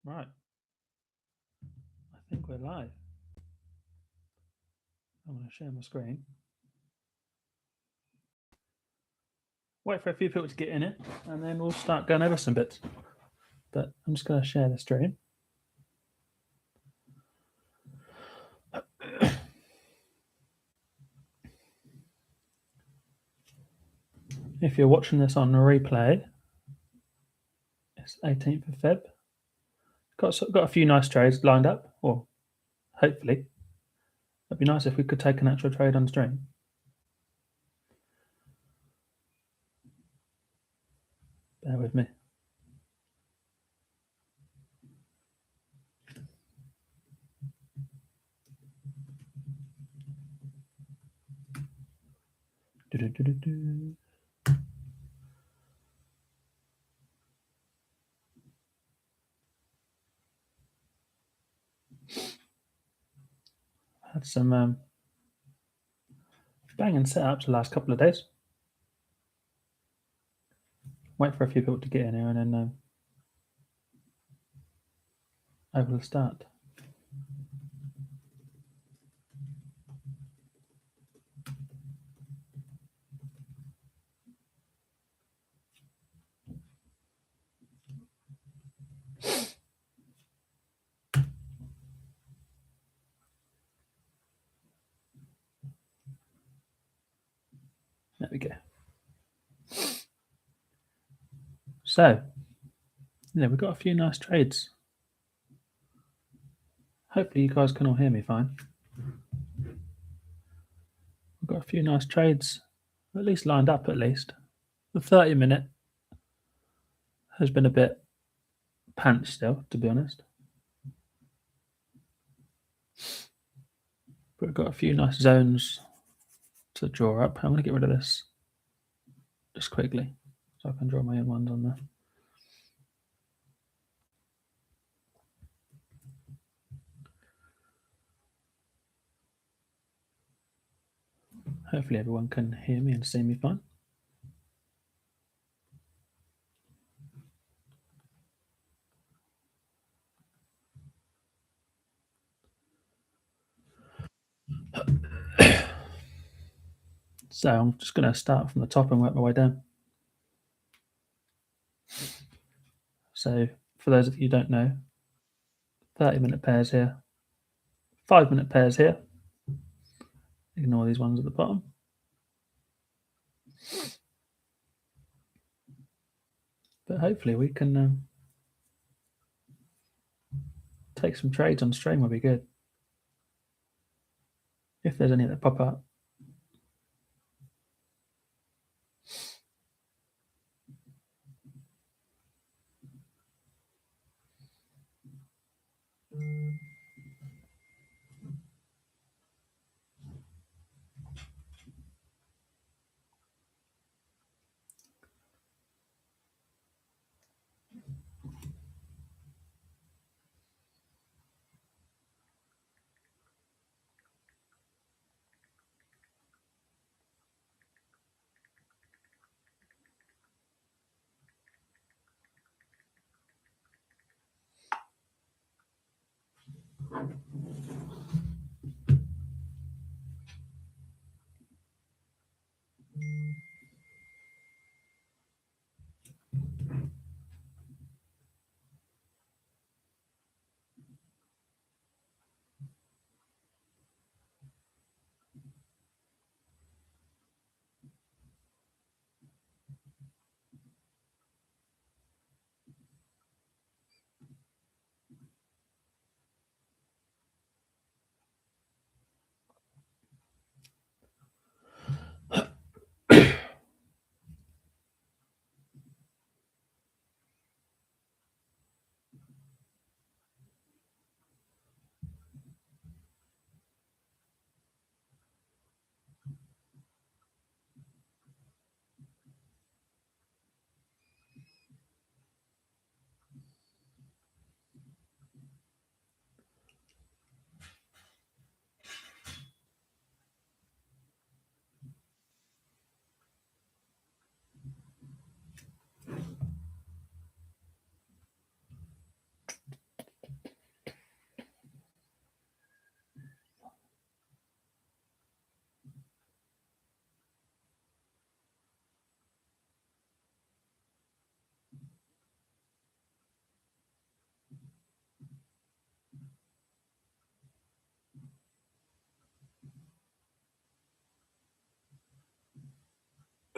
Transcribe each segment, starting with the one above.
Right, I think we're live. I'm going to share my screen. Wait for a few people to get in it, and then we'll start going over some bits. But I'm just going to share the stream. If you're watching this on a replay, it's 18th of Feb. Got a few nice trades lined up, or hopefully. It'd be nice if we could take an actual trade on stream. Bear with me. Do-do-do-do-do. Had some banging setups the last couple of days. Wait for a few people to get in here, and then I will start. There we go. So, we've got a few nice trades. Hopefully you guys can all hear me fine. We've got a few nice trades, at least lined up at least. The 30-minute has been a bit pants still, to be honest. But we've got a few nice zones to draw up. I'm going to get rid of this just quickly so I can draw my own ones on there. Hopefully everyone can hear me and see me fine. So I'm just going to start from the top and work my way down. So for those of you who don't know, 30-minute pairs here, 5-minute pairs here. Ignore these ones at the bottom. But hopefully we can take some trades on stream will be good. If there's any that pop up.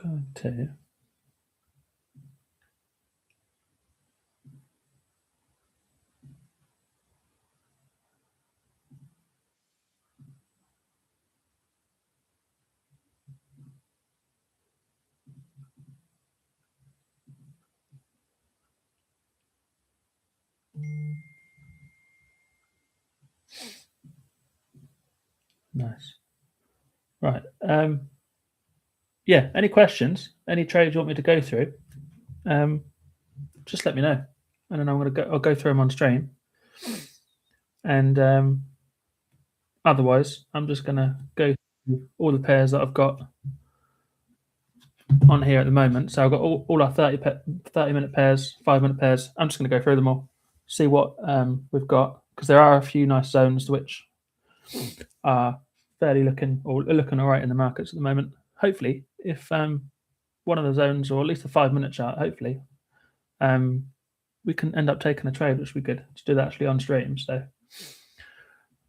going to nice. Right. Yeah. Any questions? Any trades you want me to go through? Just let me know, and then I'll go through them on stream. And otherwise, I'm just gonna go through all the pairs that I've got on here at the moment. So I've got all our 30-minute pairs, 5-minute pairs. I'm just gonna go through them all, see what we've got, because there are a few nice zones which are fairly looking all right in the markets at the moment. Hopefully, if one of the zones, or at least the 5-minute chart, hopefully, we can end up taking a trade, which would be good to do that actually on stream. So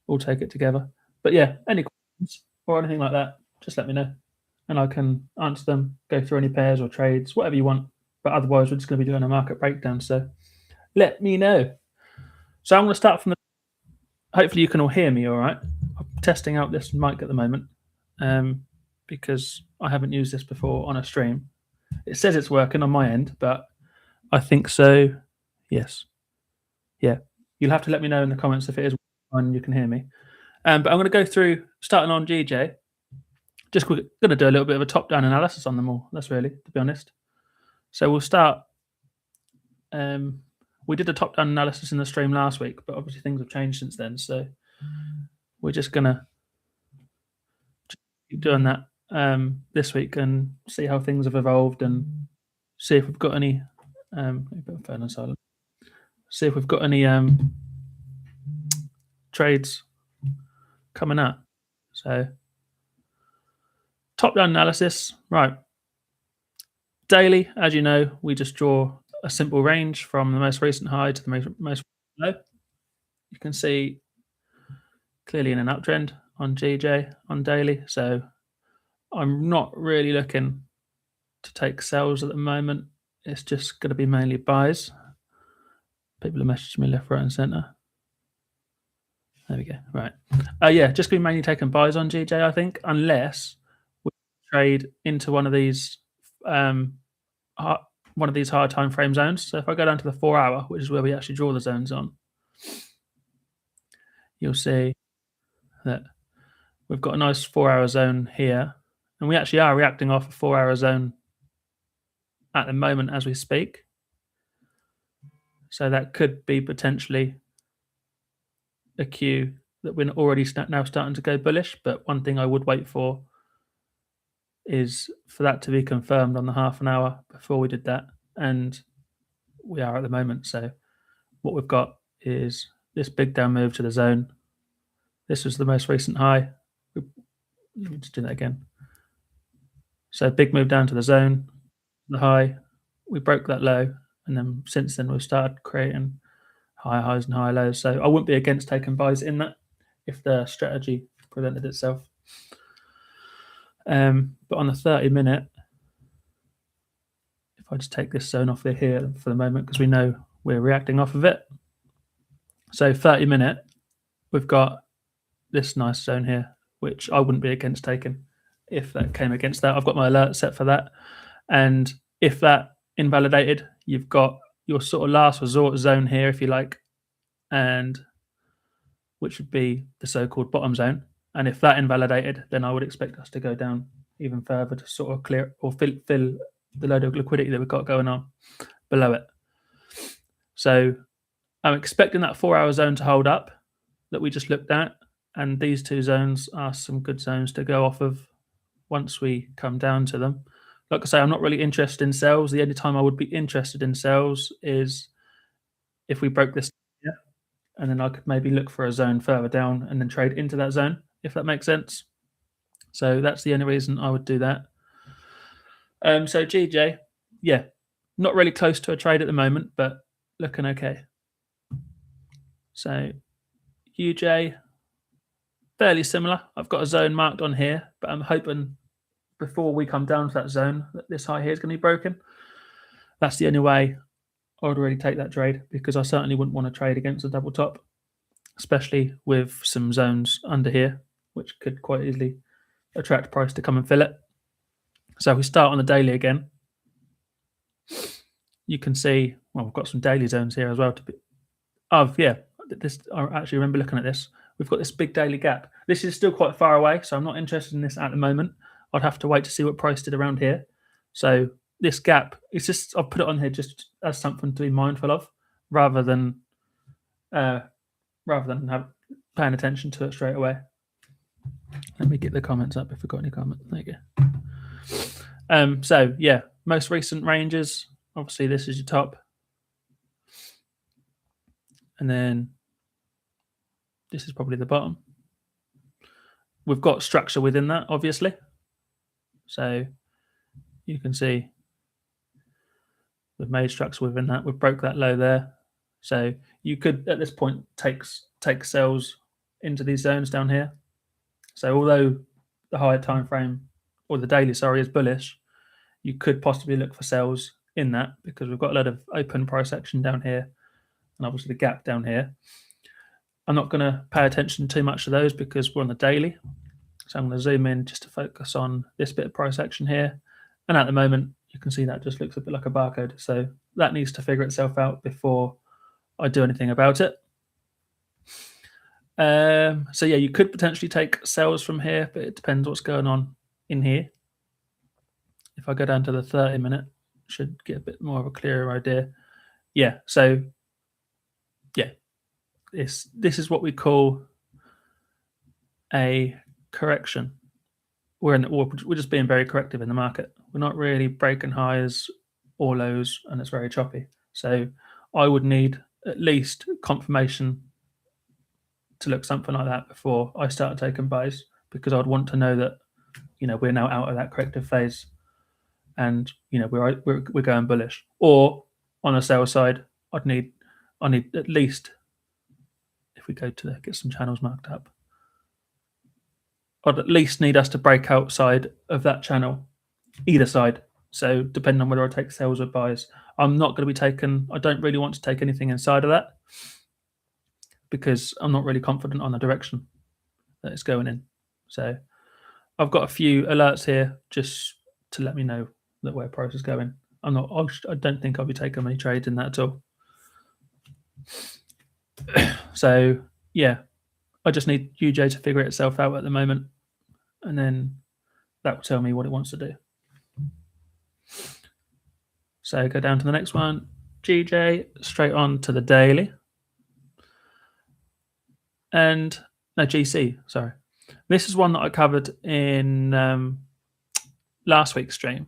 we'll take it together. But yeah, any questions or anything like that, just let me know, and I can answer them, go through any pairs or trades, whatever you want. But otherwise, we're just going to be doing a market breakdown. So let me know. So I'm going to start from the. Hopefully, you can all hear me all right. I'm testing out this mic at the moment because I haven't used this before on a stream. It says it's working on my end, but I think so. Yes. Yeah. You'll have to let me know in the comments if it is and you can hear me. But I'm going to go through, starting on GJ. Just going to do a little bit of a top-down analysis on them all. That's really, to be honest. So we'll start. We did a top-down analysis in the stream last week, but obviously things have changed since then. So we're just going to keep doing that this week and see how things have evolved and see if we've got any. Put phone on silent. See if we've got any trades coming up. So top-down analysis, right? Daily, as you know, we just draw a simple range from the most recent high to the most low. You can see clearly in an uptrend on GJ on daily. So I'm not really looking to take sells at the moment. It's just going to be mainly buys. People are messaging me left, right, and center. There we go. Right. Yeah, just going to be mainly taking buys on GJ, I think, unless we trade into one of these higher time frame zones. So if I go down to the 4-hour, which is where we actually draw the zones on, you'll see that we've got a nice 4-hour zone here, and we actually are reacting off a 4-hour zone at the moment as we speak. So that could be potentially a cue that we're already now starting to go bullish. But one thing I would wait for is for that to be confirmed on the half an hour before we did that, and we are at the moment. So what we've got is this big down move to the zone. This was the most recent high. Let me just do that again. So big move down to the zone, the high. We broke that low, and then since then we've started creating higher highs and higher lows. So I wouldn't be against taking buys in that if the strategy presented itself. But on the 30-minute, if I just take this zone off here for the moment, because we know we're reacting off of it. So 30-minute, we've got this nice zone here, which I wouldn't be against taking if that came against that. I've got my alert set for that. And if that invalidated, you've got your sort of last resort zone here, if you like, and which would be the so-called bottom zone. And if that invalidated, then I would expect us to go down even further to sort of clear or fill the load of liquidity that we've got going on below it. So I'm expecting that 4-hour zone to hold up that we just looked at. And these two zones are some good zones to go off of once we come down to them. Like I say, I'm not really interested in sells. The only time I would be interested in sells is if we broke this here, and then I could maybe look for a zone further down and then trade into that zone, if that makes sense. So that's the only reason I would do that. So GJ, yeah, not really close to a trade at the moment, but looking okay. So UJ, fairly similar. I've got a zone marked on here, but I'm hoping before we come down to that zone, that this high here is going to be broken. That's the only way I would really take that trade, because I certainly wouldn't want to trade against a double top, especially with some zones under here, which could quite easily attract price to come and fill it. So if we start on the daily again, you can see, well, we've got some daily zones here as well. I actually remember looking at this. We've got this big daily gap. This is still quite far away, so I'm not interested in this at the moment. I'd have to wait to see what price did around here. So this gap, it's just, I've put it on here just as something to be mindful of, rather than paying attention to it straight away. Let me get the comments up if we've got any comments. There you go. So yeah, most recent ranges. Obviously, this is your top, and then this is probably the bottom. We've got structure within that, obviously. So you can see we've made structure within that. We've broke that low there. So you could, at this point, take sells into these zones down here. So although the higher time frame, or the daily, sorry, is bullish, you could possibly look for sells in that, because we've got a lot of open price action down here, and obviously the gap down here. I'm not going to pay attention too much to those because we're on the daily. So I'm going to zoom in just to focus on this bit of price action here. And at the moment, you can see that just looks a bit like a barcode. So that needs to figure itself out before I do anything about it. So yeah, you could potentially take sells from here, but it depends what's going on in here. If I go down to the 30-minute, should get a bit more of a clearer idea. Yeah, so yeah, this is what we call a correction. We're just being very corrective in the market. We're not really breaking highs or lows, and it's very choppy. So I would need at least confirmation to look something like that before I start taking buys, because I'd want to know that, you know, we're now out of that corrective phase, and you know we're going bullish. Or on a sell side, I need at least, if we go to get some channels marked up, I'd at least need us to break outside of that channel, either side. So depending on whether I take sells or buys, I'm not going to be taking, I don't really want to take anything inside of that, because I'm not really confident on the direction that it's going in. So I've got a few alerts here just to let me know that where price is going. I don't think I'll be taking many trades in that at all. So yeah, I just need UJ to figure itself out at the moment, and then that will tell me what it wants to do. So go down to the next one, GJ, straight on to the daily. And no, GC, sorry. This is one that I covered in last week's stream,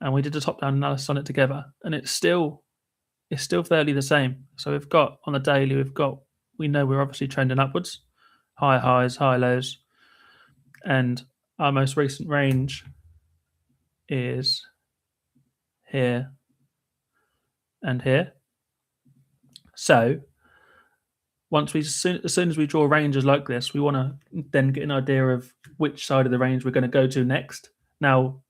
and we did a top-down analysis on it together, and it's still fairly the same. So we've got on the daily, we know we're obviously trending upwards, high highs, high lows, and our most recent range is here and here. So as soon as we draw ranges like this, we want to then get an idea of which side of the range we're going to go to next. Now,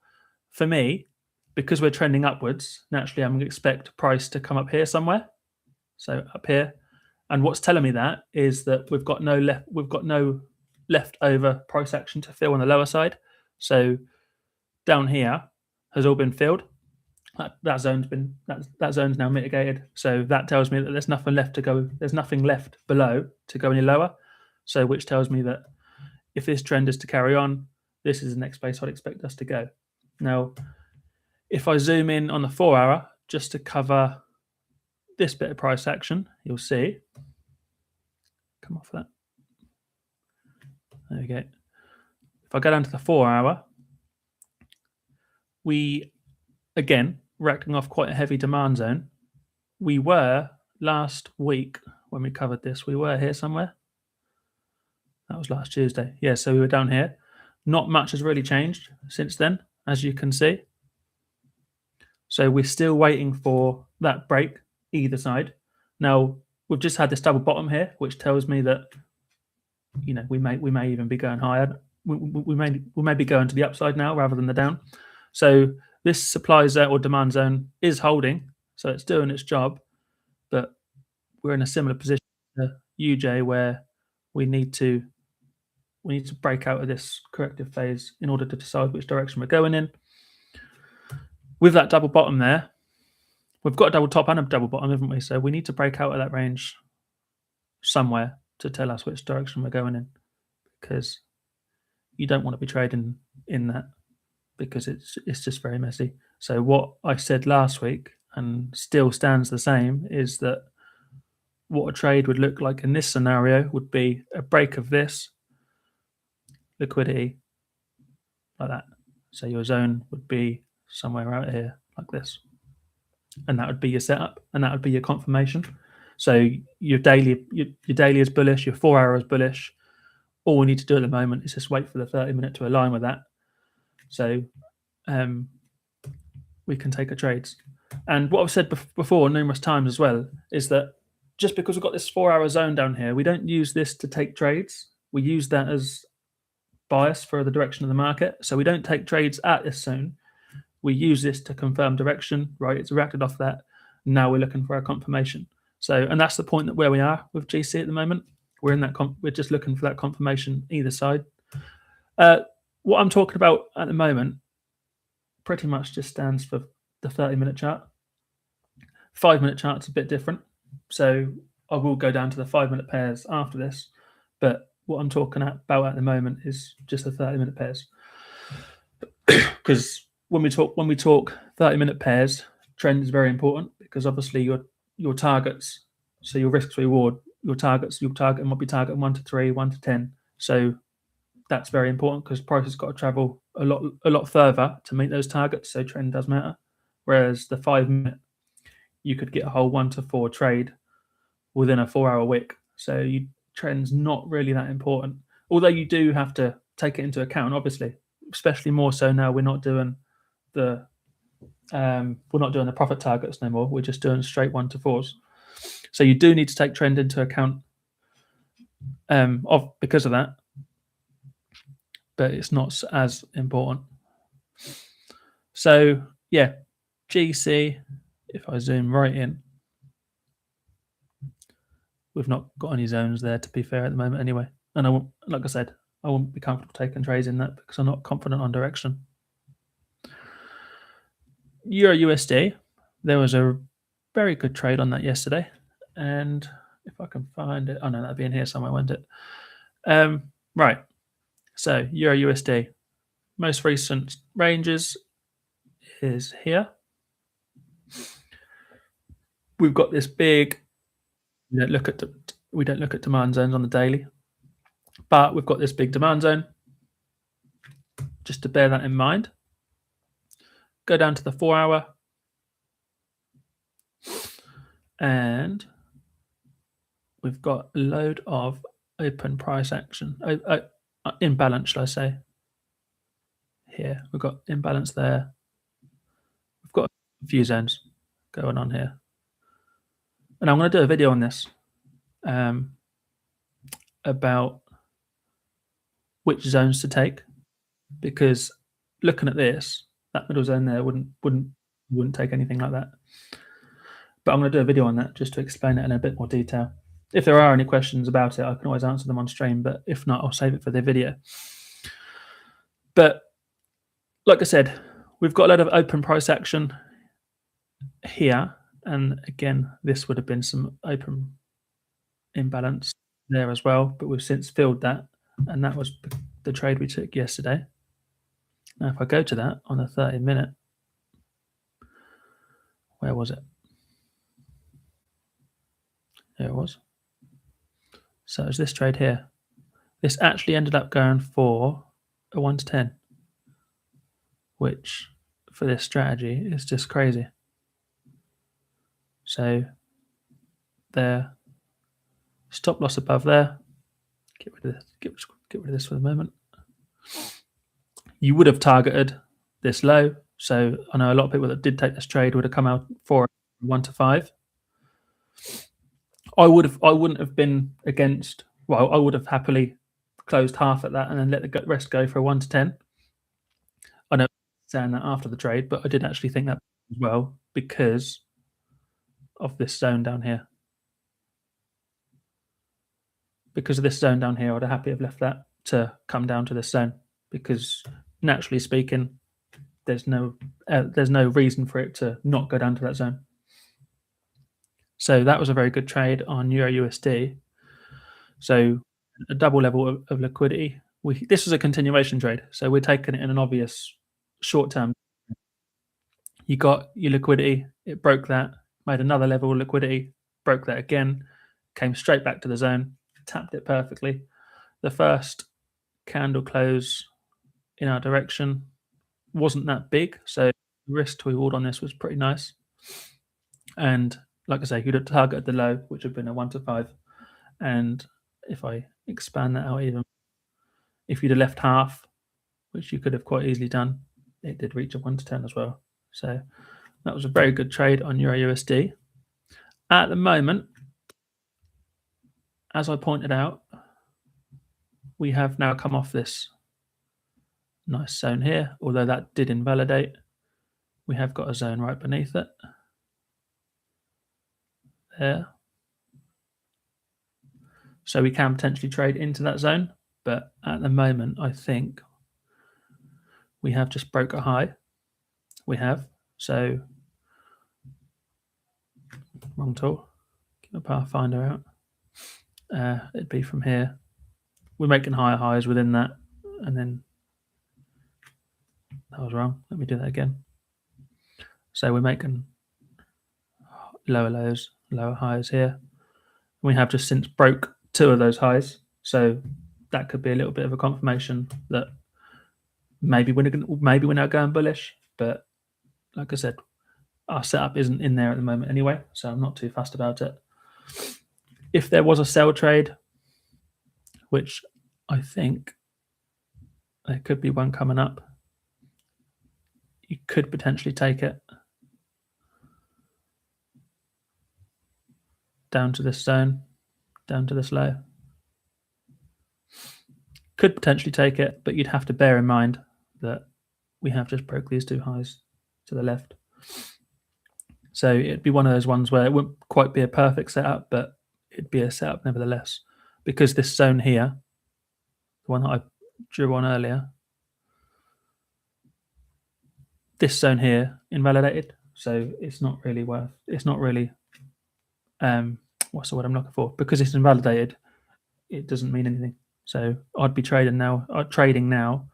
for me, because we're trending upwards, naturally I'm going to expect price to come up here somewhere. So up here. And what's telling me that is that we've got no leftover price action to fill on the lower side. So down here has all been filled. That zone's now mitigated. So that tells me that there's nothing left to go. There's nothing left below to go any lower. So which tells me that if this trend is to carry on, this is the next place I'd expect us to go. Now, if I zoom in on the 4-hour just to cover this bit of price action, you'll see. Come off that. There we go. If I go down to the 4-hour, we again acting off quite a heavy demand zone. We were last week when we covered this, we were here somewhere. That was last Tuesday. Yeah, so we were down here. Not much has really changed since then, as you can see. So we're still waiting for that break either side. Now, we've just had this double bottom here, which tells me that, you know, we may even be going higher. we may be going to the upside now rather than the down. So this supply zone or demand zone is holding, so it's doing its job, but we're in a similar position to UJ where we need to break out of this corrective phase in order to decide which direction we're going in. With that double bottom there, we've got a double top and a double bottom, haven't we? So we need to break out of that range somewhere to tell us which direction we're going in, because you don't want to be trading in that, because it's just very messy. So what I said last week, and still stands the same, is that what a trade would look like in this scenario would be a break of this liquidity like that. So your zone would be somewhere out here like this, and that would be your setup, and that would be your confirmation. So your daily is bullish, your 4 hour is bullish. All we need to do at the moment is just wait for the 30-minute to align with that, so we can take our trades. And what I've said before numerous times as well is that just because we've got this 4 hour zone down here, we don't use this to take trades. We use that as bias for the direction of the market. So we don't take trades at this zone. We use this to confirm direction, right? It's reacted off that. Now we're looking for our confirmation. So, and that's the point that where we are with GC at the moment. We're in that. We're just looking for that confirmation either side. What I'm talking about at the moment pretty much just stands for the 30-minute chart. 5-minute chart's a bit different. So I will go down to the 5-minute pairs after this, but what I'm talking about at the moment is just the 30-minute pairs. Because when we talk 30-minute pairs, trend is very important, because obviously your targets, so your risk to reward, your target might be target 1 to 3, 1 to 10. So that's very important, because price has got to travel a lot further to meet those targets. So trend does matter. Whereas the 5-minute, you could get a whole 1 to 4 trade within a 4 hour wick. So trend's not really that important. Although you do have to take it into account, obviously, especially more so now we're not doing the profit targets no more. We're just doing straight 1 to 4s. So you do need to take trend into account because of that, but it's not as important. So yeah, GC, if I zoom right in, we've not got any zones there, to be fair, at the moment anyway. And I won't, like I said, I won't be comfortable taking trades in that because I'm not confident on direction. Euro USD, there was a very good trade on that yesterday. And if I can find it, oh no, that'd be in here somewhere, won't it? Right. So Euro USD, most recent ranges is here. We've got this big. We don't look at demand zones on the daily, but we've got this big demand zone. Just to bear that in mind. Go down to the 4 hour, and we've got a load of open price action, imbalance, shall I say? Here we've got imbalance there. We've got a few zones going on here, and I'm going to do a video on this about which zones to take, because looking at this, that middle zone there wouldn't take anything like that. But I'm going to do a video on that just to explain it in a bit more detail. If there are any questions about it, I can always answer them on stream, but if not, I'll save it for the video. But like I said, we've got a lot of open price action here, and again, this would have been some open imbalance there as well, but we've since filled that, and that was the trade we took yesterday. Now, if I go to that on a 30-minute, where was it? There it was. So it's this trade here. This actually ended up going for a 1 to 10, which for this strategy is just crazy. So there, stop loss above there. Get rid of this. Get rid of this for the moment. You would have targeted this low. So I know a lot of people that did take this trade would have come out for 1 to 5. I wouldn't have been against. Well, I would have happily closed half at that and then let the rest go for a 1 to 10. I know saying that after the trade, but I did actually think that as well because of this zone down here. Because of this zone down here, I'd happy have left that to come down to this zone because naturally speaking, there's no reason for it to not go down to that zone. So that was a very good trade on Euro USD. So a double level of liquidity. This was a continuation trade, so we're taking it in an obvious short term. You got your liquidity, it broke that, made another level of liquidity, broke that again, came straight back to the zone, tapped it perfectly. The first candle close in our direction wasn't that big, so the risk to reward on this was pretty nice. And like I say, you'd have targeted the low, which would have been a 1 to 5. And if I expand that out even, if you'd have left half, which you could have quite easily done, it did reach a 1 to 10 as well. So that was a very good trade on Euro USD. At the moment, as I pointed out, we have now come off this nice zone here, although that did invalidate. We have got a zone right beneath it. There. So we can potentially trade into that zone, but at the moment, I think we have just broke a high. We have. So, wrong tool. Get my Pathfinder out. It'd be from here. We're making higher highs within that, and then that was wrong. Let me do that again. So we're making lower lows, lower highs here. We have just since broke 2 of those highs, so that could be a little bit of a confirmation that maybe we're not going bullish. But like I said, our setup isn't in there at the moment anyway, so I'm not too fussed about it. If there was a sell trade, which I think there could be one coming up, you could potentially take it down to this zone, down to this low. Could potentially take it, but you'd have to bear in mind that we have just broke these 2 highs to the left. So it'd be one of those ones where it wouldn't quite be a perfect setup, but it'd be a setup nevertheless. Because this zone here, the one that I drew on earlier, this zone here invalidated. So it's not really what's the word I'm looking for? Because it's invalidated, it doesn't mean anything. So I'd be trading now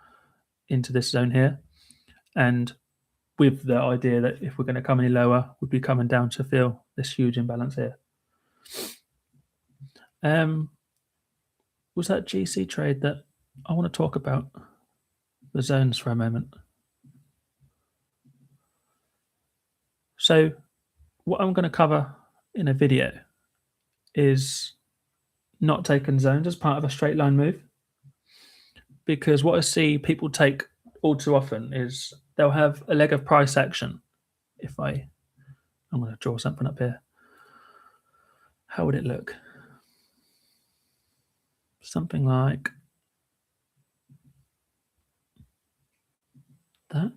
into this zone here, and with the idea that if we're going to come any lower, we'd be coming down to fill this huge imbalance here. Was that GC trade that I want to talk about the zones for a moment? So what I'm going to cover in a video is not taking zones as part of a straight line move, because what I see people take all too often is they'll have a leg of price action. I'm going to draw something up here. How would it look? Something like that.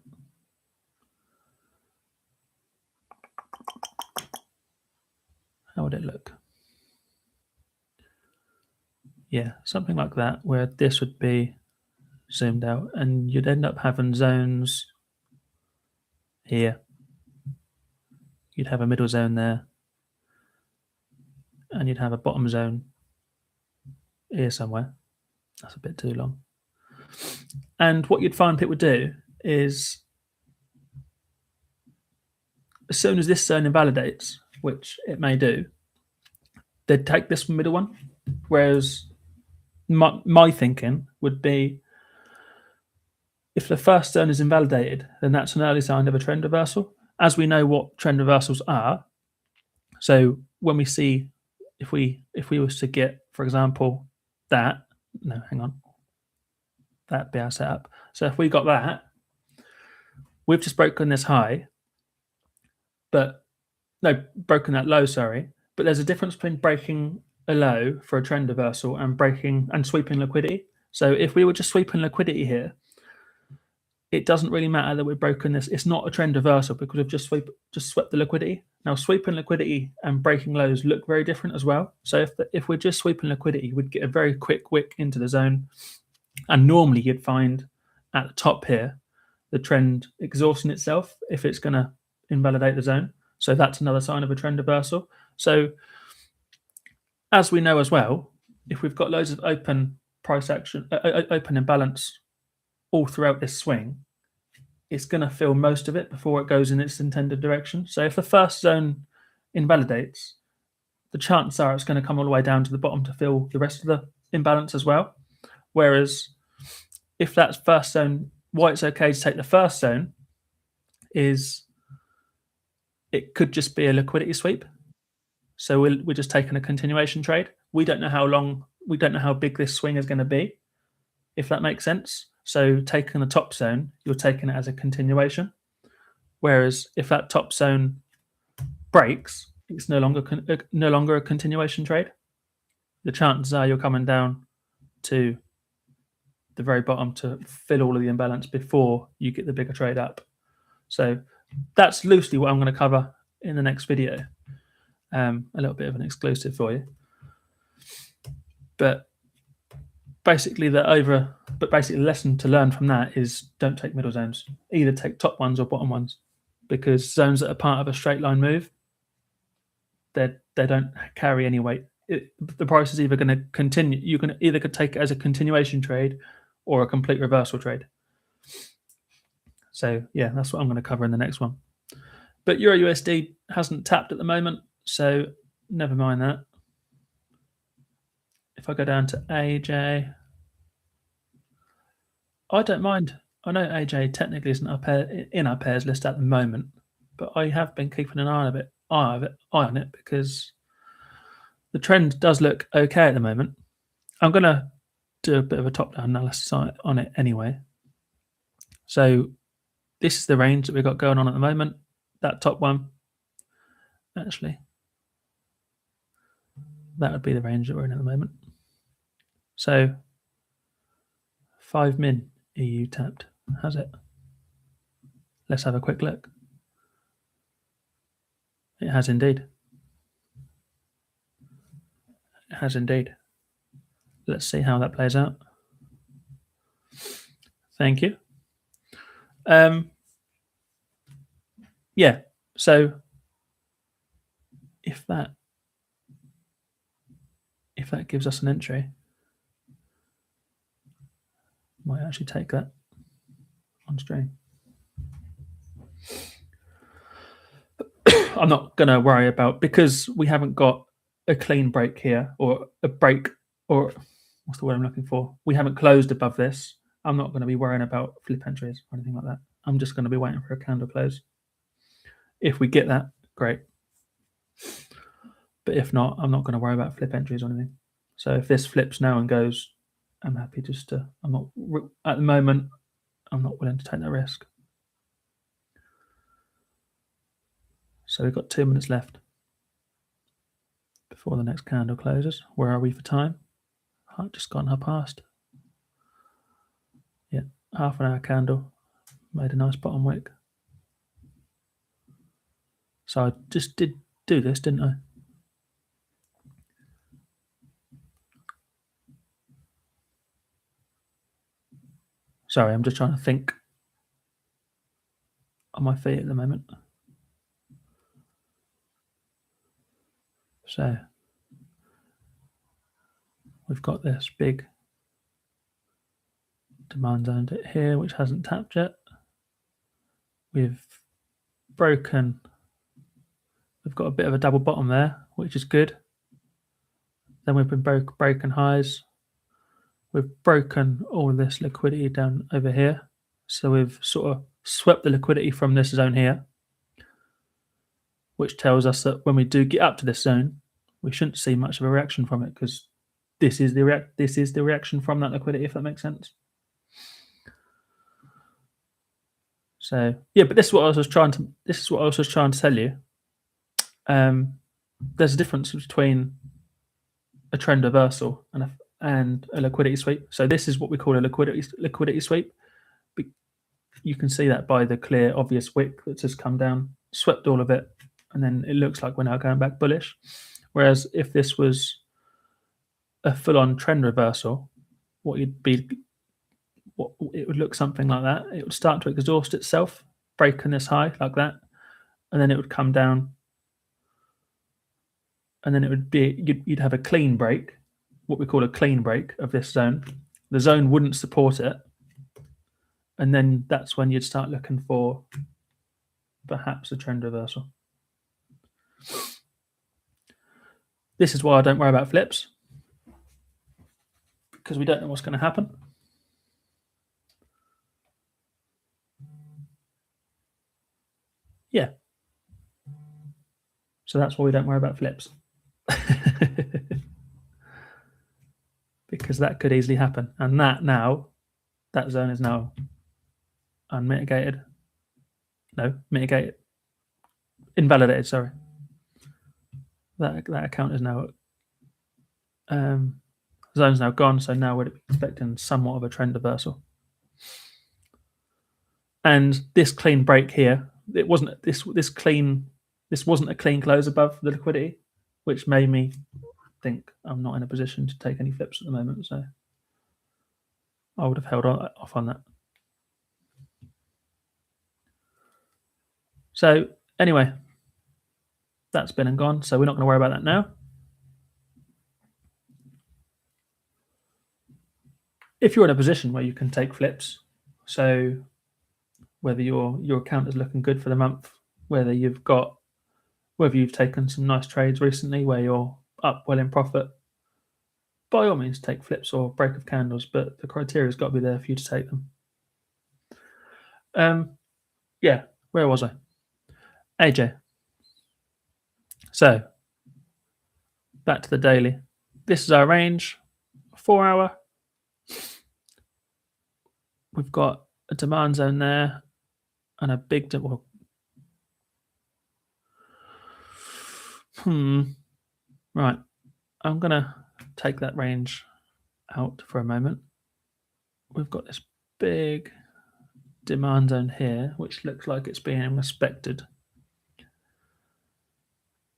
How would it look? Yeah, something like that, where this would be zoomed out, and you'd end up having zones here. You'd have a middle zone there, and you'd have a bottom zone here somewhere. That's a bit too long. And what you'd find people do is, as soon as this zone invalidates, which it may do, they'd take this middle one. Whereas my thinking would be, if the first zone is invalidated, then that's an early sign of a trend reversal, as we know what trend reversals are. So when we see, if we was to get, for example, that'd be our setup. So if we got that, we've just broken this high, broken that low, sorry. But there's a difference between breaking a low for a trend reversal and breaking and sweeping liquidity. So if we were just sweeping liquidity here, it doesn't really matter that we've broken this. It's not a trend reversal because we've just swept the liquidity. Now, sweeping liquidity and breaking lows look very different as well. So if we're just sweeping liquidity, we'd get a very quick wick into the zone. And normally you'd find at the top here, the trend exhausting itself if it's going to invalidate the zone. So that's another sign of a trend reversal. So as we know as well, if we've got loads of open price action, open imbalance all throughout this swing, it's going to fill most of it before it goes in its intended direction. So if the first zone invalidates, the chances are it's going to come all the way down to the bottom to fill the rest of the imbalance as well. Whereas if that first zone, why it's okay to take the first zone is it could just be a liquidity sweep. So we're just taking a continuation trade. We don't know how long, we don't know how big this swing is going to be, if that makes sense. So taking the top zone, you're taking it as a continuation. Whereas if that top zone breaks, it's no longer a continuation trade. The chances are you're coming down to the very bottom to fill all of the imbalance before you get the bigger trade up. So that's loosely what I'm going to cover in the next video. A little bit of an exclusive for you. But basically the lesson to learn from that is don't take middle zones. Either take top ones or bottom ones, because zones that are part of a straight line move, they don't carry any weight. The price is either going to continue. You can either take it as a continuation trade or a complete reversal trade. So yeah, that's what I'm going to cover in the next one. But Euro USD hasn't tapped at the moment, so never mind that. If I go down to AJ, I don't mind. I know AJ technically isn't in our pairs list at the moment, but I have been keeping an eye on it because the trend does look okay at the moment. I'm going to do a bit of a top-down analysis on it anyway. So this is the range that we've got going on at the moment. That top one, actually, that would be the range that we're in at the moment. So 5 min EU tapped, has it? Let's have a quick look. It has indeed. It has indeed. Let's see how that plays out. Thank you. Yeah, so if that gives us an entry, might actually take that on stream. I'm not going to worry about, because we haven't got a clean break here, or a break, or what's the word I'm looking for? We haven't closed above this. I'm not going to be worrying about flip entries or anything like that. I'm just going to be waiting for a candle close. If we get that, great. But if not, I'm not going to worry about flip entries or anything. So if this flips now and goes, I'm happy just to, at the moment, I'm not willing to take that risk. So we've got 2 minutes left before the next candle closes. Where are we for time? I've just gone past. Yeah, half an hour candle. Made a nice bottom wick. So I just did do this, didn't I? Sorry, I'm just trying to think on my feet at the moment. So we've got this big demand zone here, which hasn't tapped yet. We've got a bit of a double bottom there, which is good. Then we've been breaking highs. We've broken all of this liquidity down over here. So we've sort of swept the liquidity from this zone here, which tells us that when we do get up to this zone, we shouldn't see much of a reaction from it, because this is the reaction from that liquidity, if that makes sense. So yeah, but this is what I was trying to tell you. There's a difference between a trend reversal and and a liquidity sweep. So this is what we call a liquidity sweep. You can see that by the clear, obvious wick that's just come down, swept all of it, and then it looks like we're now going back bullish. Whereas if this was a full-on trend reversal, it would look something like that. It would start to exhaust itself, breaking this high like that, and then it would come down, and then it would be you'd have a clean break, what we call a clean break of this zone. The zone wouldn't support it, and then that's when you'd start looking for perhaps a trend reversal. This is why I don't worry about flips, because we don't know what's going to happen. Yeah. So that's why we don't worry about flips. Because that could easily happen. And that zone is now unmitigated. No, mitigated. Invalidated, sorry. That account is now zone's now gone, so now we're expecting somewhat of a trend reversal. And this clean break here, it wasn't this wasn't a clean close above the liquidity, which made me think I'm not in a position to take any flips at the moment, so I would have held off on that. So anyway, that's been and gone, so we're not going to worry about that now. If you're in a position where you can take flips, so whether your account is looking good for the month, whether you've taken some nice trades recently where you're up well in profit, by all means take flips or break of candles, but the criteria's got to be there for you to take them. Yeah, where was I? AJ. So back to the daily. This is our range, 4 hour. We've got a demand zone there and a big right. I'm gonna take that range out for a moment. We've got this big demand zone here, which looks like it's being respected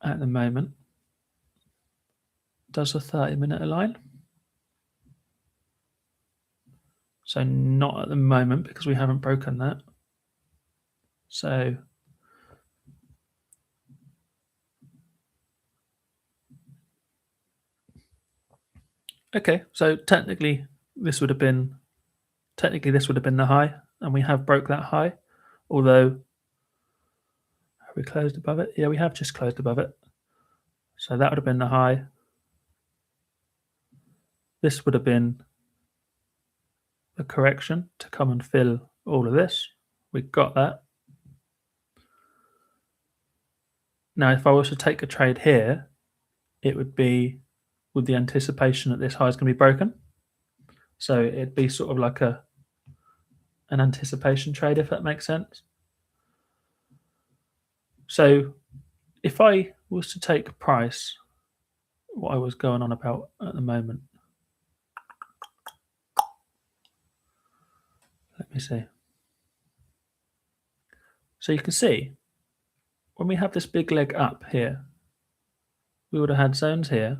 at the moment. Does the 30-minute align? So not at the moment because we haven't broken that. So okay, so technically this would have been the high, and we have broke that high, although have we closed above it? Yeah, we have just closed above it. So that would have been the high. This would have been the correction to come and fill all of this. We got that. Now, if I was to take a trade here, it would be with the anticipation that this high is going to be broken. So it'd be sort of like an anticipation trade, if that makes sense. So if I was to take price, what I was going on about at the moment, let me see. So you can see when we have this big leg up here, we would have had zones here.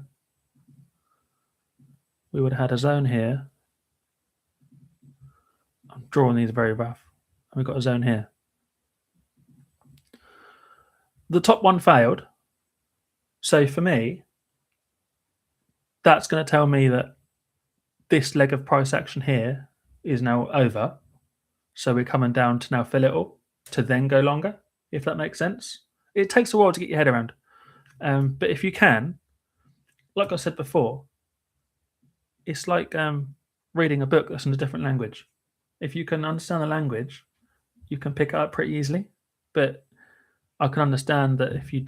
We would have had a zone here. I'm drawing these very rough. And we've got a zone here. The top one failed. So for me, that's going to tell me that this leg of price action here is now over. So we're coming down to now fill it all to then go longer, if that makes sense. It takes a while to get your head around. But if you can, like I said before, it's like reading a book that's in a different language. If you can understand the language, you can pick it up pretty easily. But I can understand that if you're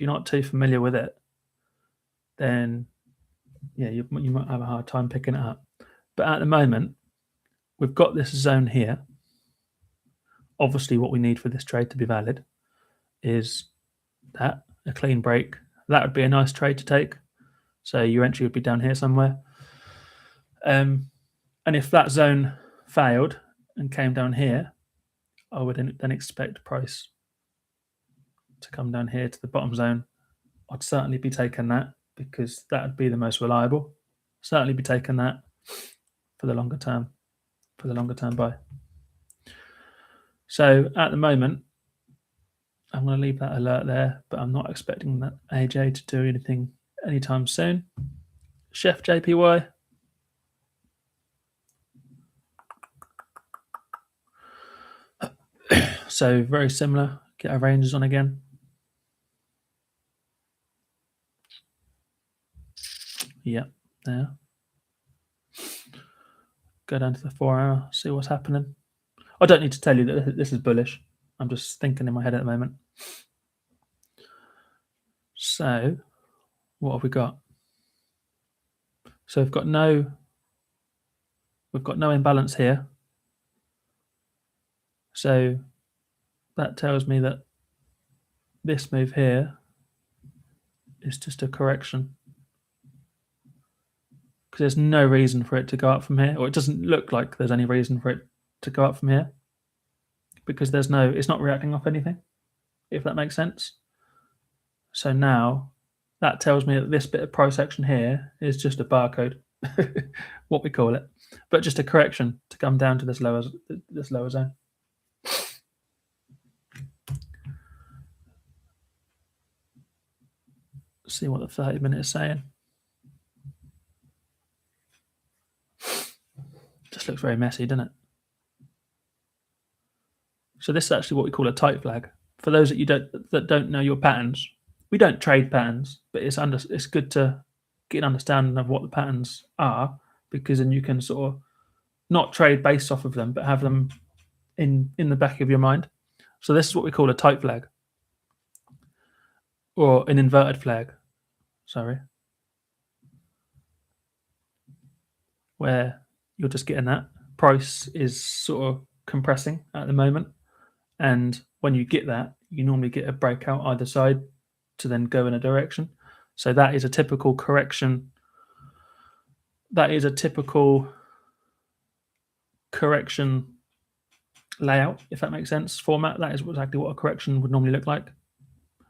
not too familiar with it, then yeah, you might have a hard time picking it up. But at the moment, we've got this zone here. Obviously, what we need for this trade to be valid is a clean break. That would be a nice trade to take. So your entry would be down here somewhere. And if that zone failed and came down here, I would then expect price to come down here to the bottom zone. I'd certainly be taking that because that would be the most reliable. Certainly be taking that for the longer term buy. So at the moment, I'm going to leave that alert there, but I'm not expecting that AJ to do anything anytime soon. Chef JPY. So very similar. Get our ranges on again. Yeah, there. Go down to the 4 hour, see what's happening. I don't need to tell you that this is bullish. I'm just thinking in my head at the moment. So what have we got? So we've got no imbalance here. So that tells me that this move here is just a correction, because there's no reason for it to go up from here, or it doesn't look like there's any reason for it to go up from here, because it's not reacting off anything, if that makes sense. So now that tells me that this bit of price action here is just a barcode, what we call it, but just a correction to come down to this lower zone. See what the 30-minute is saying. Just looks very messy, doesn't it? So this is actually what we call a tight flag. For those that don't know your patterns, we don't trade patterns, but it's good to get an understanding of what the patterns are, because then you can sort of not trade based off of them, but have them in the back of your mind. So this is what we call a tight flag, or an inverted flag. Sorry, where you're just getting that price is sort of compressing at the moment, and when you get that, you normally get a breakout either side to then go in a direction. So that is a typical correction. That is a typical correction layout, if that makes sense. Format. That is exactly what a correction would normally look like.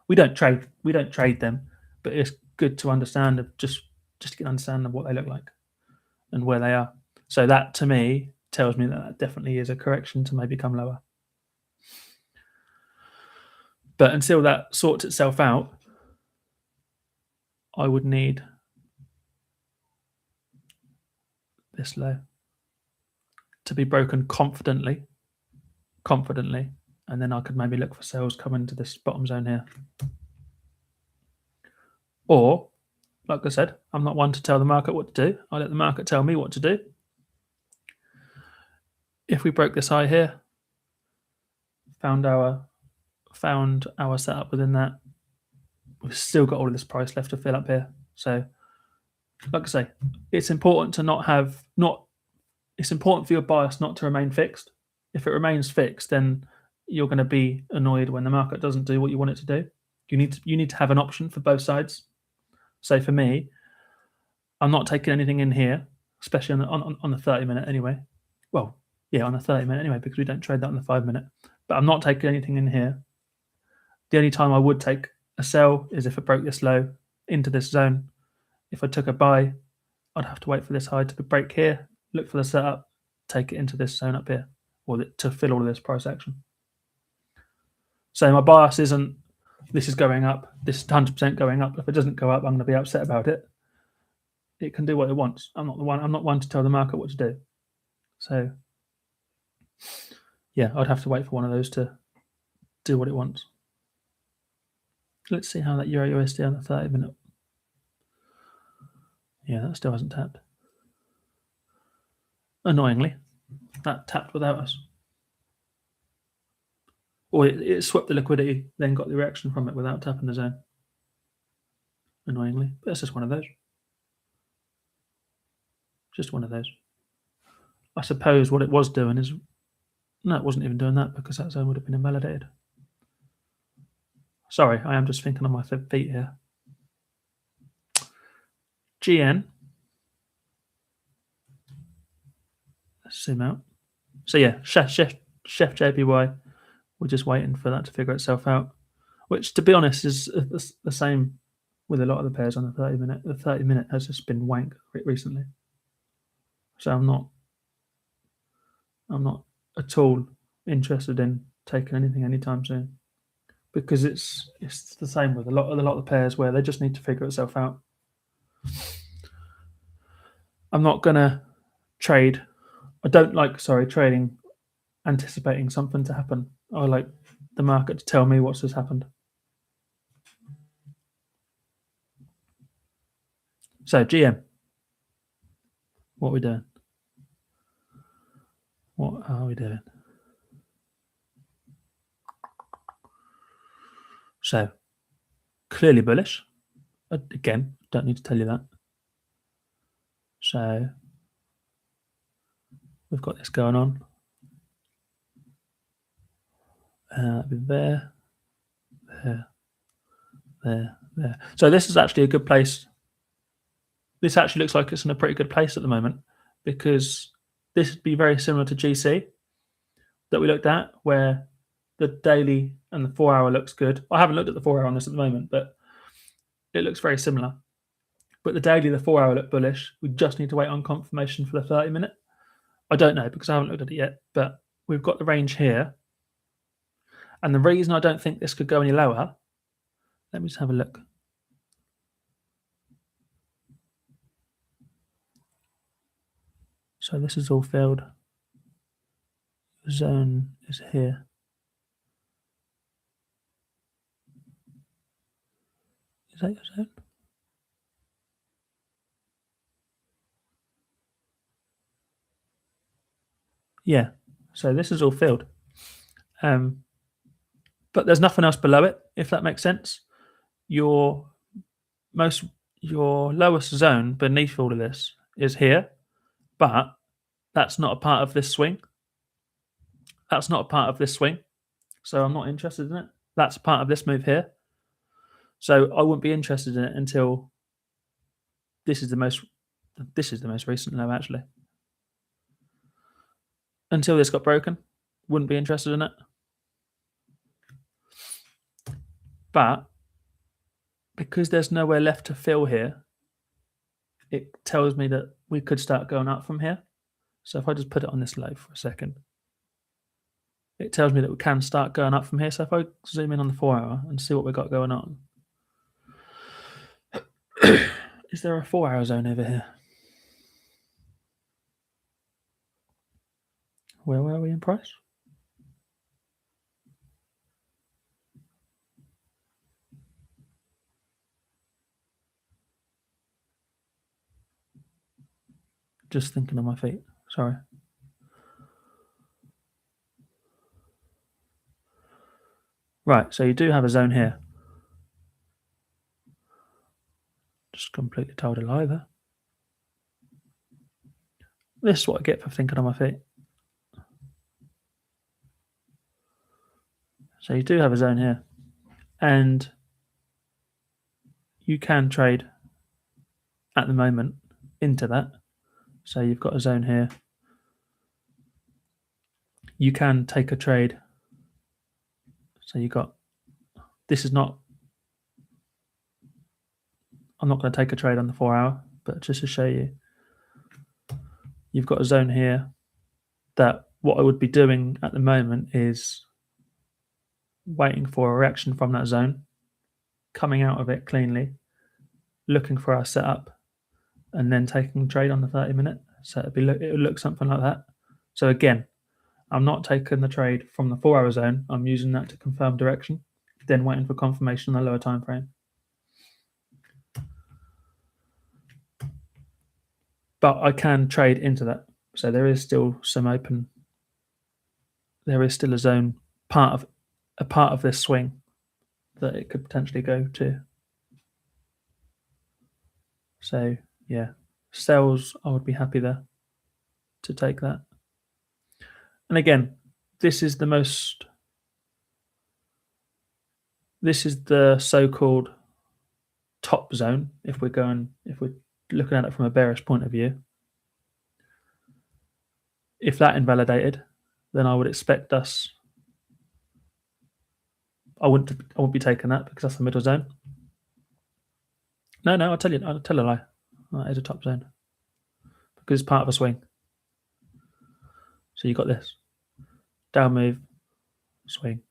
We don't trade them, but it's good to understand just to get an understanding of what they look like and where they are. So that to me tells me that definitely is a correction to maybe come lower. But until that sorts itself out, I would need this low to be broken confidently, and then I could maybe look for sales coming to this bottom zone here. Or, like I said, I'm not one to tell the market what to do. I let the market tell me what to do. If we broke this high here, found our setup within that, we've still got all of this price left to fill up here. So, like I say, it's important it's important for your bias not to remain fixed. If it remains fixed, then you're going to be annoyed when the market doesn't do what you want it to do. You need to have an option for both sides. So for me, I'm not taking anything in here, especially on the 30-minute anyway. Well, yeah, on the 30-minute anyway, because we don't trade that on the 5-minute. But I'm not taking anything in here. The only time I would take a sell is if it broke this low into this zone. If I took a buy, I'd have to wait for this high to break here, look for the setup, take it into this zone up here, or to fill all of this price action. So my bias isn't this is going up, this is 100% going up. If it doesn't go up, I'm going to be upset about it. It can do what it wants. I'm not one to tell the market what to do. So yeah, I'd have to wait for one of those to do what it wants. Let's see how that Euro USD on the 30-minute. Yeah, that still hasn't tapped. Annoyingly, that tapped without us. Or it swept the liquidity, then got the reaction from it without tapping the zone. Annoyingly, but it's just one of those. Just one of those. I suppose what it was doing is... No, it wasn't even doing that, because that zone would have been invalidated. Sorry, I am just thinking on my feet here. GN. Let's zoom out. So yeah, Chef JPY. We're just waiting for that to figure itself out. Which, to be honest, is the same with a lot of the pairs on the 30-minute. The 30-minute has just been wank recently. So I'm not at all interested in taking anything anytime soon, because it's the same with a lot of the pairs where they just need to figure itself out. I'm not gonna trade. I don't like trading anticipating something to happen. I like the market to tell me what's just happened. So GM, what are we doing? What are we doing? So clearly bullish. Again, don't need to tell you that. So we've got this going on. There. So this is actually a good place. This actually looks like it's in a pretty good place at the moment, because this would be very similar to GC that we looked at, where the daily and the 4-hour looks good. I haven't looked at the 4-hour on this at the moment, but it looks very similar. But the daily, the 4-hour look bullish. We just need to wait on confirmation for the 30-minute. I don't know, because I haven't looked at it yet, but we've got the range here. And the reason I don't think this could go any lower, let me just have a look. So this is all filled. The zone is here. Is that your zone? Yeah. So this is all filled. But there's nothing else below it, if that makes sense. Your lowest zone beneath all of this is here, but that's not a part of this swing. That's not a part of this swing. So I'm not interested in it. That's part of this move here. So I wouldn't be interested in it until this is the most recent low, actually. Until this got broken, wouldn't be interested in it. But because there's nowhere left to fill here, it tells me that we could start going up from here. So if I just put it on this low for a second, it tells me that we can start going up from here. So if I zoom in on the 4-hour and see what we've got going on, is there a 4-hour zone over here? Where were we in price? Just thinking on my feet. Sorry. Right, so you do have a zone here. Just completely told a lie there. This is what I get for thinking on my feet. So you do have a zone here. And you can trade at the moment into that. So you've got a zone here. You can take a trade. So you've got, this is not, I'm not going to take a trade on the 4-hour, but just to show you, you've got a zone here that what I would be doing at the moment is waiting for a reaction from that zone, coming out of it cleanly, looking for our setup, and then taking a trade on the 30-minute. So it would look something like that. So again, I'm not taking the trade from the 4-hour zone. I'm using that to confirm direction, then waiting for confirmation on the lower time frame. But I can trade into that. So there is still some open. There is still a zone, a part of this swing that it could potentially go to. So yeah, sells, I would be happy there to take that. And again, this is the so-called top zone if we're looking at it from a bearish point of view, if that invalidated, then I would expect us. I wouldn't be taking that because that's the middle zone. No, I'll tell a lie. That is a top zone because it's part of a swing. So you got this down move, swing,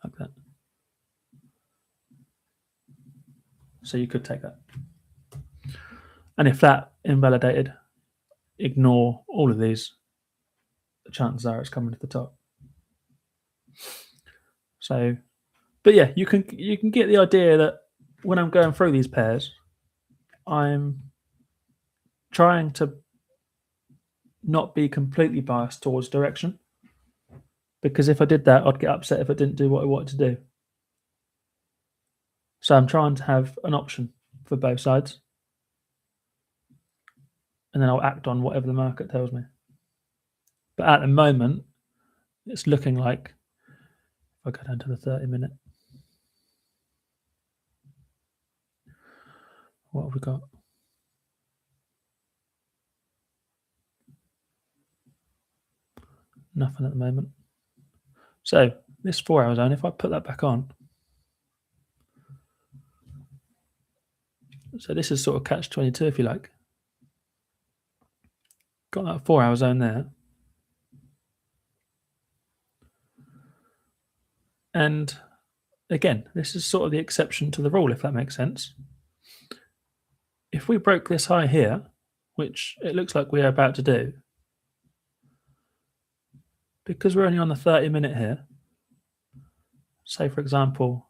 like that. So you could take that. And if that invalidated, ignore all of these. The chances are it's coming to the top. So, but yeah, you can get the idea that when I'm going through these pairs, I'm trying to not be completely biased towards direction, because if I did that, I'd get upset if it didn't do what I wanted to do. So I'm trying to have an option for both sides, and then I'll act on whatever the market tells me. But at the moment, it's looking like, if I go down to the 30-minute, what have we got? Nothing at the moment. So this 4 hour zone, if I put that back on, so this is sort of catch 22, if you like. Got that 4 hour zone there. And again, this is sort of the exception to the rule, if that makes sense. If we broke this high here, which it looks like we are about to do, because we're only on the 30-minute here, say, for example,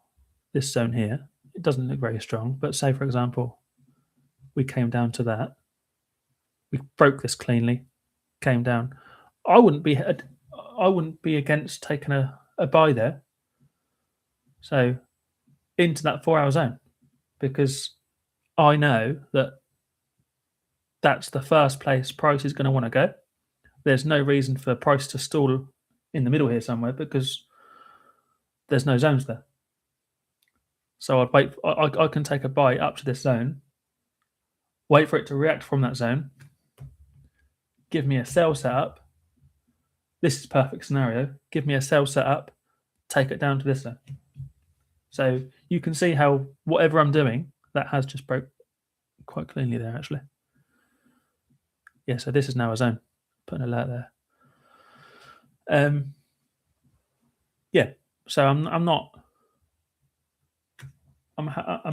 this zone here, it doesn't look very strong, but say, for example, we came down to that, we broke this cleanly, came down. I wouldn't be against taking a buy there. So into that 4 hour zone, because I know that that's the first place price is going to want to go. There's no reason for price to stall in the middle here somewhere because there's no zones there. So I'd wait. I can take a buy up to this zone, wait for it to react from that zone, give me a sell setup. This is perfect scenario. Give me a sell setup, take it down to this zone. So you can see how whatever I'm doing, that has just broke quite cleanly there, actually. Yeah, so this is now a zone. Put an alert there. Yeah, so I'm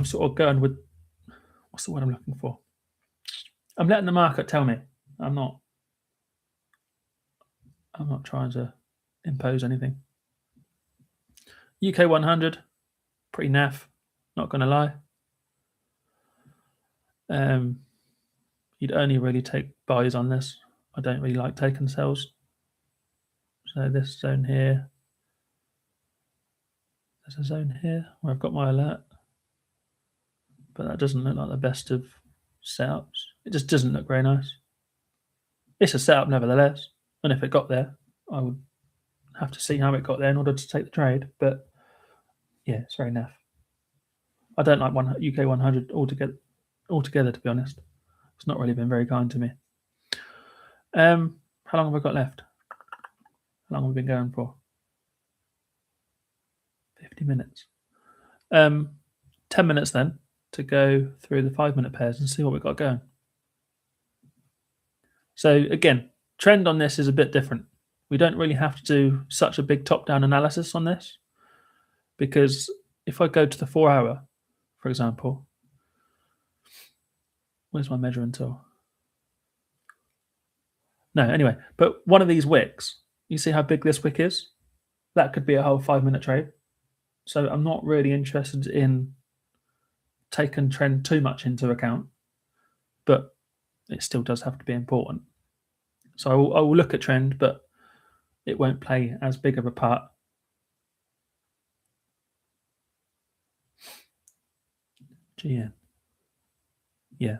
sort of going with, what's the word I'm looking for? I'm letting the market tell me. I'm not trying to impose anything. UK 100, pretty naff, not going to lie. You'd only really take buys on this. I don't really like taking sells. So this zone here, there's a zone here where I've got my alert, but that doesn't look like the best of setups. It just doesn't look very nice. It's a setup nevertheless, and if it got there, I would have to see how it got there in order to take the trade. But yeah, it's very naff. I don't like UK 100 altogether, to be honest. It's not really been very kind to me. How long have I got left? How long have we been going for? 50 minutes. 10 minutes then to go through the 5-minute pairs and see what we've got going. So again, trend on this is a bit different. We don't really have to do such a big top-down analysis on this, because if I go to the 4 hour, for example, where's my measuring tool? No, anyway, but one of these wicks, you see how big this wick is? That could be a whole 5-minute trade. So I'm not really interested in taking trend too much into account, but it still does have to be important. So I will look at trend, but it won't play as big of a part. GN. Yeah.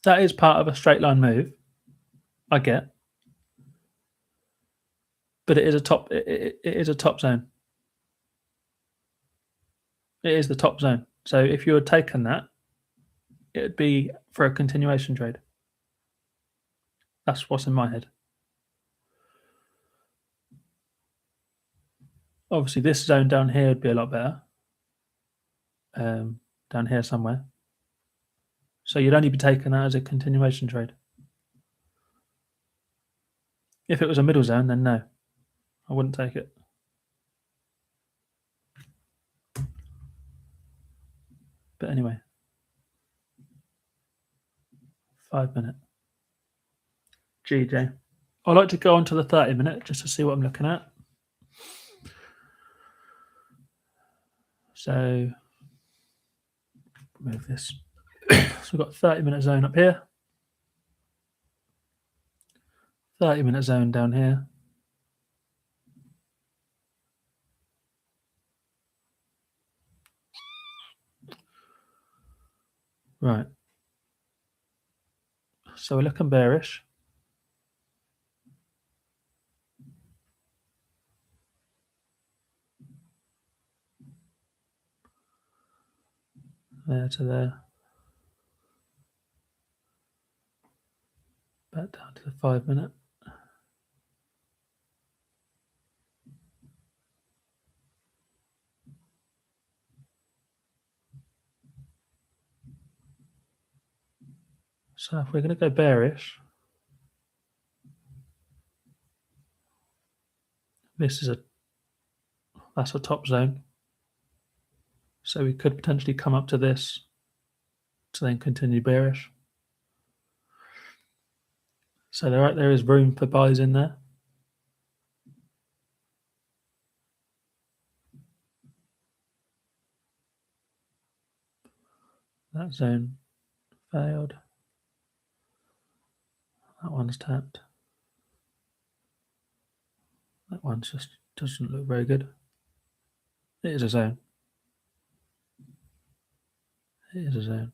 That is part of a straight line move, I get. But it is a top zone. It is the top zone. So if you had taken that, it would be for a continuation trade. That's what's in my head. Obviously, this zone down here would be a lot better. Down here somewhere. So you'd only be taking that as a continuation trade. If it was a middle zone, then no, I wouldn't take it. But anyway, 5 minute. GJ. I like to go on to the 30 minute just to see what I'm looking at. So move this. So we've got 30-minute zone up here. 30-minute zone down here. Right. So we're looking bearish. There to there. Back down to the 5 minute. So if we're going to go bearish, that's a top zone. So we could potentially come up to this to then continue bearish. So there is room for buys in there. That zone failed. That one's tapped. That one just doesn't look very good. It is a zone. It is a zone.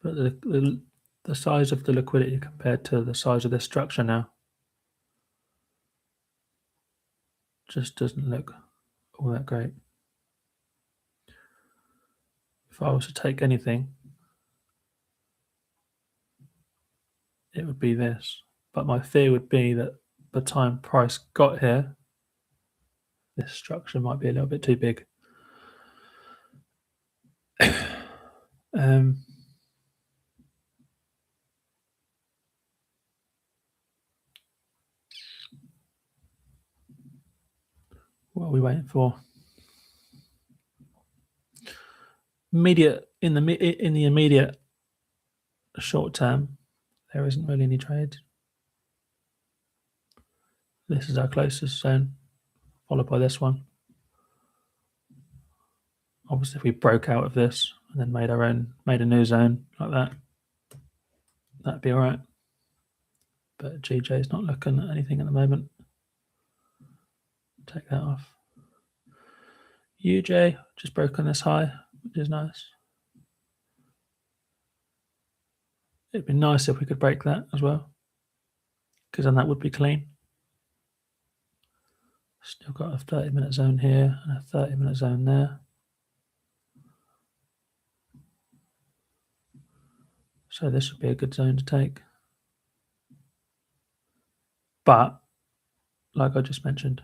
But the size of the liquidity compared to the size of this structure now just doesn't look all that great. If I was to take anything, it would be this. But my fear would be that by the time price got here, this structure might be a little bit too big. What are we waiting for? In the immediate short term, there isn't really any trades. This is our closest zone, followed by this one. Obviously, if we broke out of this and then made a new zone like that, that'd be all right. But GJ is not looking at anything at the moment. Take that off. UJ just broken this high, which is nice. It'd be nice if we could break that as well, because then that would be clean. Still got a 30-minute zone here and a 30-minute zone there. So this would be a good zone to take. But, like I just mentioned,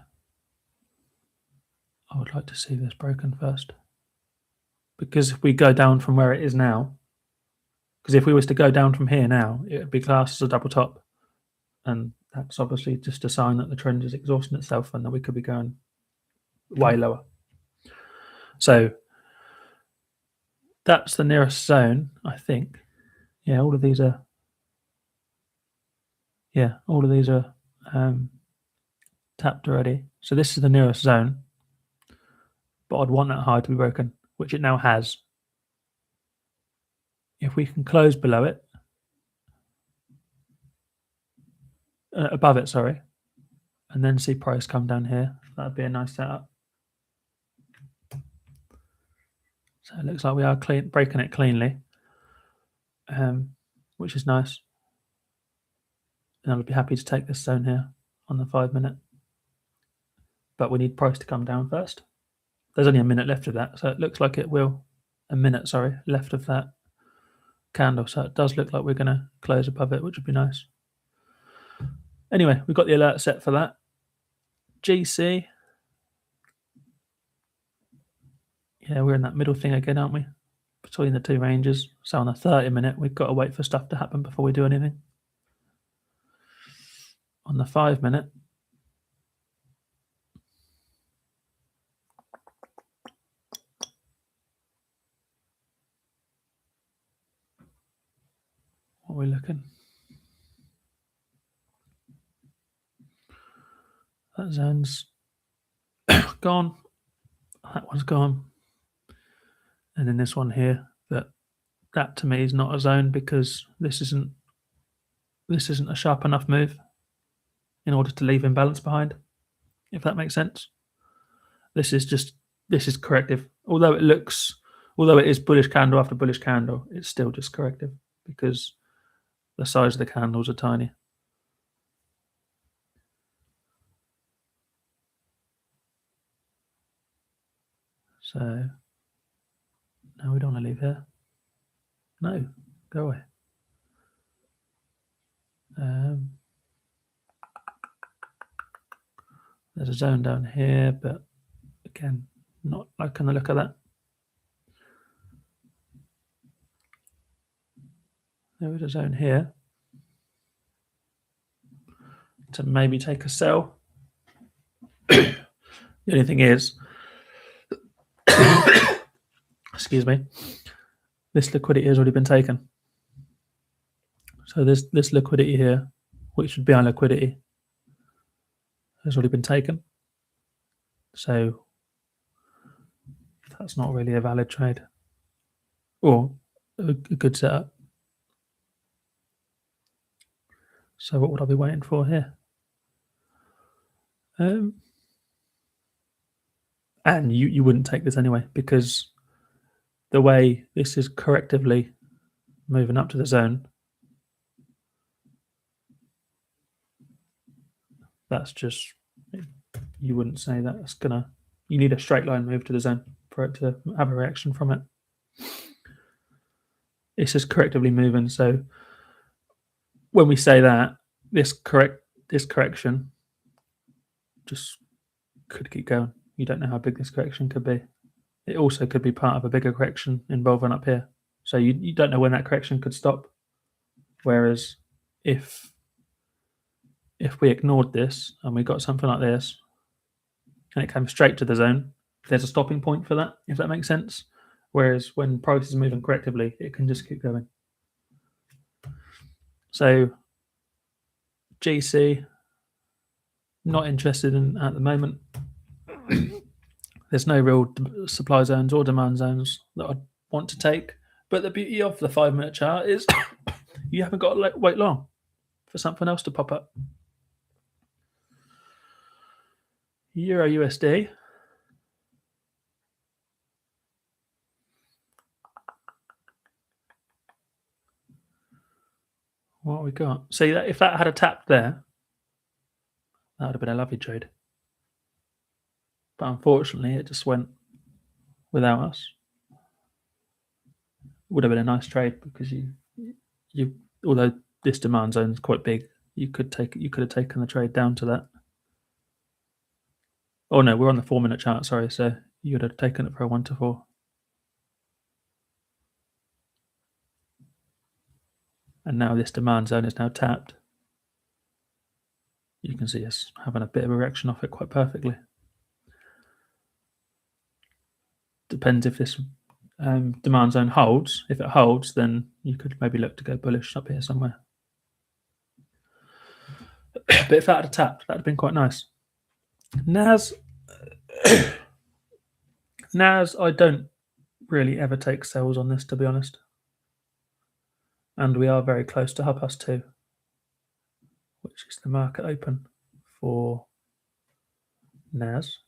I would like to see this broken first. Because if we go down from where it is now, because if we was to go down from here now, it would be classed as a double top. And that's obviously just a sign that the trend is exhausting itself and that we could be going way lower. So that's the nearest zone, I think. Yeah, all of these are tapped already. So this is the nearest zone. But I'd want that high to be broken, which it now has. If we can close below it, above it, sorry, and then see price come down here, that'd be a nice setup. So it looks like we are breaking it cleanly, which is nice. And I'll be happy to take this zone here on the 5 minute. But we need price to come down first. There's only a minute left of that, so it looks like it will. A minute, sorry, left of that candle. So it does look like we're going to close above it, which would be nice. Anyway, we've got the alert set for that. GC. Yeah, we're in that middle thing again, aren't we? Between the two ranges. So on the 30-minute, we've got to wait for stuff to happen before we do anything. On the 5-minute, what are we looking? That zone's gone. That one's gone. And then this one here, that to me is not a zone because this isn't a sharp enough move in order to leave imbalance behind, if that makes sense. This is corrective. Although it is bullish candle after bullish candle, it's still just corrective because the size of the candles are tiny. So no, we don't want to leave here. No, go away. There's a zone down here, but again, not liking the look of that. There is a zone here to maybe take a sell. The only thing is, excuse me, this liquidity has already been taken. So this liquidity here, which should be our liquidity, has already been taken. So that's not really a valid trade or a good setup. So what would I be waiting for here? And you wouldn't take this anyway because the way this is correctively moving up to the zone, that's just, you wouldn't say that's gonna, you need a straight line move to the zone for it to have a reaction from it. It's just correctively moving. So when we say that, this correction just could keep going. You don't know how big this correction could be. It also could be part of a bigger correction involving up here. So you don't know when that correction could stop. Whereas if we ignored this and we got something like this and it came straight to the zone, there's a stopping point for that, if that makes sense. Whereas when price is moving correctively, it can just keep going. So GC, not interested in at the moment. There's no real supply zones or demand zones that I'd want to take. But the beauty of the 5-minute chart is you haven't got to wait long for something else to pop up. Euro USD. What we got? See, that if that had a tap there, that would have been a lovely trade. But unfortunately, it just went without us. Would have been a nice trade because you although this demand zone is quite big, you could have taken the trade down to that. Oh no, we're on the 4-minute chart. Sorry, so you would have taken it for a 1 to 4. And now this demand zone is now tapped. You can see us having a bit of a reaction off it quite perfectly. Depends if this demand zone holds. If it holds, then you could maybe look to go bullish up here somewhere. But if that had tapped, that'd have been quite nice. NAS, I don't really ever take sells on this, to be honest. And we are very close to 2:30, which is the market open for NAS.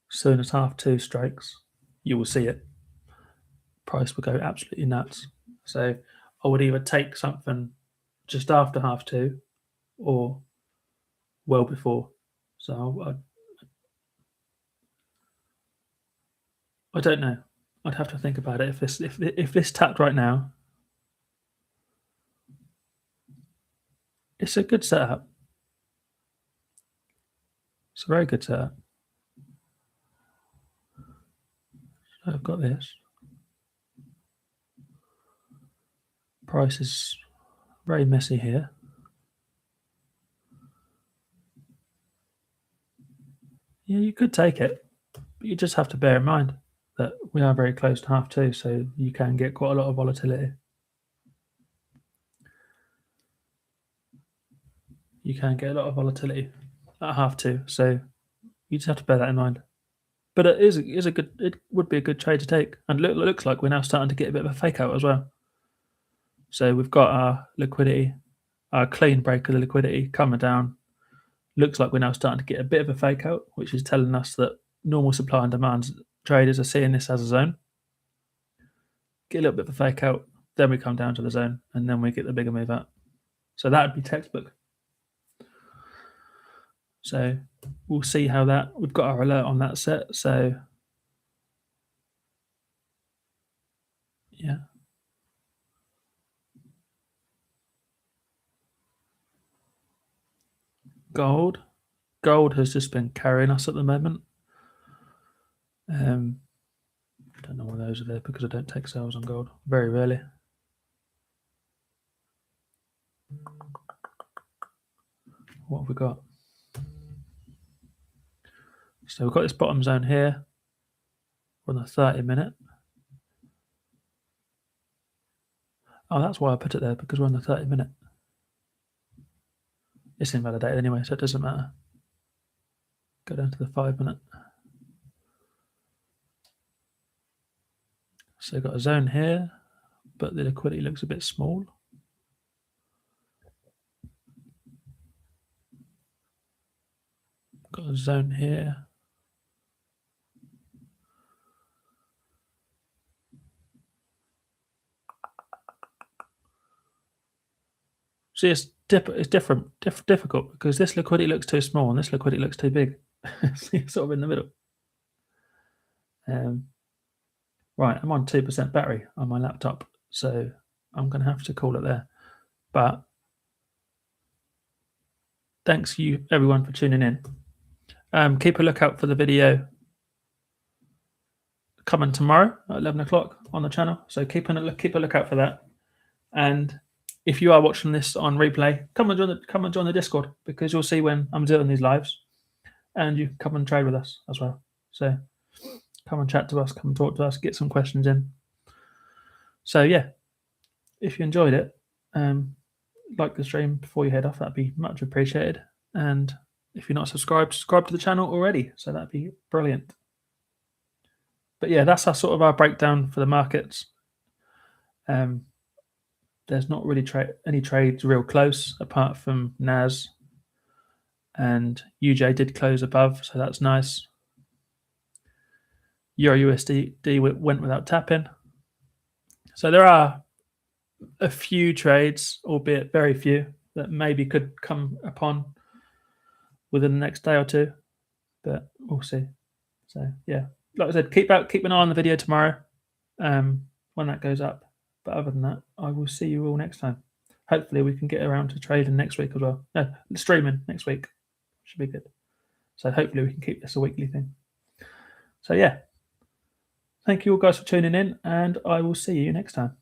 Soon as 2:30 strikes, you will see it. Price will go absolutely nuts. So I would either take something just after 2:30 or well before. So I don't know. I'd have to think about it. If this tapped right now, it's a good setup. It's a very good setup. So I've got this. Price is very messy here. Yeah, you could take it, but you just have to bear in mind that we are very close to half two, so you can get quite a lot of volatility. You can get a lot of volatility at half two, so you just have to bear that in mind. But it is a good. It would be a good trade to take, and it looks like we're now starting to get a bit of a fake out as well. So we've got our liquidity, our clean break of the liquidity coming down. Looks like we're now starting to get a bit of a fake out, which is telling us that normal supply and demand traders are seeing this as a zone. Get a little bit of a fake out, then we come down to the zone, and then we get the bigger move up. So that would be textbook. So we'll see how that. We've got our alert on that set. So yeah. Gold. Gold has just been carrying us at the moment. I don't know why those are there because I don't take sales on gold. Very rarely. What have we got? So we've got this bottom zone here. We're on the 30-minute. Oh, that's why I put it there, because we're on the 30-minute. It's invalidated anyway, so it doesn't matter. Go down to the 5-minute. So we've got a zone here, but the liquidity looks a bit small. Got a zone here. See, it's different, difficult because this liquidity looks too small and this liquidity looks too big. See, sort of in the middle. Right, I'm on 2% battery on my laptop, so I'm going to have to call it there. But thanks you everyone for tuning in. Keep a lookout for the video coming tomorrow at 11 o'clock on the channel. So keep a lookout for that. And if you are watching this on replay, come and join the Discord, because you'll see when I'm doing these lives, and you can come and trade with us as well. So come and chat to us, come and talk to us, get some questions in. So yeah, if you enjoyed it, like the stream before you head off, that'd be much appreciated. And if you're not subscribed, subscribe to the channel already, so that'd be brilliant. But yeah, that's our breakdown for the markets. There's not really any trades real close apart from NAS, and UJ did close above, so that's nice. Euro USD went without tapping. So there are a few trades, albeit very few, that maybe could come upon within the next day or two, but we'll see. So yeah, like I said, keep an eye on the video tomorrow when that goes up. But other than that, I will see you all next time. Hopefully we can get around to trading next week as well. No, streaming next week. Should be good. So hopefully we can keep this a weekly thing. So yeah, thank you all guys for tuning in, and I will see you next time.